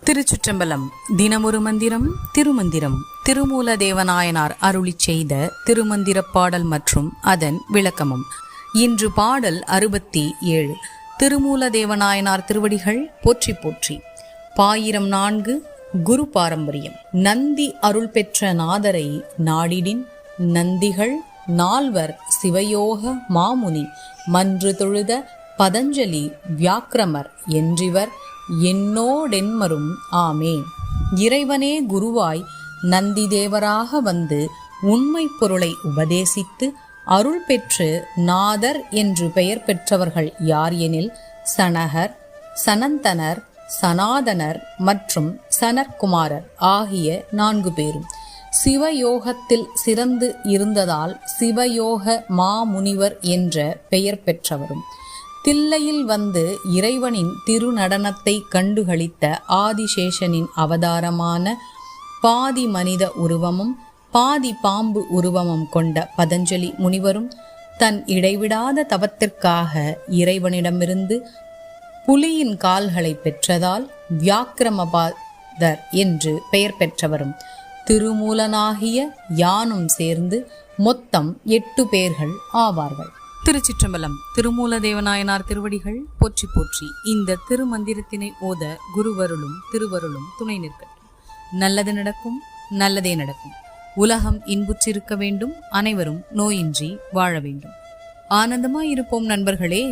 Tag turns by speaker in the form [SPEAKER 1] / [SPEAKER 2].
[SPEAKER 1] திருச்சிற்றம்பலம். தினமொரு மந்திரம் திருமந்திரம். திருமூல தேவநாயனார் அருளிச் செய்த திருமந்திரப் பாடல் மற்றும் அதன் விளக்கமும். இன்று பாடல் 67. திருமூல தேவநாயனார் திருவடிகள் போற்றி போற்றி. பாயிரம் 4 குரு பாரம்பரியம். நந்தி அருள் பெற்ற நாதரை நாடிடின் நந்திகள் 4 சிவயோக மாமுனி மன்று தொழுத பதஞ்சலி வியாக்கிரமர் என்றிவர் என்னோடென்மரும் ஆமே. இறைவனே குருவாய் நந்தி தேவராக வந்து உண்மை பொருளை உபதேசித்து அருள் பெற்று நாதர் என்று பெயர் பெற்றவர்கள் யார் எனில் சனகர், சனந்தனர், சனாதனர் மற்றும் சனற்குமாரர் ஆகிய 4 பேரும். சிவயோகத்தில் சிறந்து இருந்ததால் சிவயோக மாமுனிவர் என்ற பெயர் பெற்றவரும், தில்லையில் வந்து இறைவனின் திருநடனத்தை கண்டுகளித்த ஆதிசேஷனின் அவதாரமான பாதி மனித உருவமும் பாதி பாம்பு உருவமும் கொண்ட பதஞ்சலி முனிவரும் தன் இடைவிடாத தவத்திற்காக இறைவனிடமிருந்து புலியின் கால்களை பெற்றதால் வியாக்கிரமபாதர் என்று பெயர் பெற்றவரும், திருமூலனாகிய யானும் சேர்ந்து மொத்தம் 8 பேர்கள் ஆவார்கள். திருச்சிற்றம்பலம். திருமூல தேவநாயனார் திருவடிகள் போற்றி போற்றி. இந்த திருமந்திரத்தினை ஓத குருவருளும் திருவருளும் துணை நிற்கட்டும். நல்லது நடக்கும், நல்லதே நடக்கும். உலகம் இன்புற்றிருக்க வேண்டும், அனைவரும் நோயின்றி வாழ வேண்டும். ஆனந்தமாயிருப்போம் நண்பர்களே.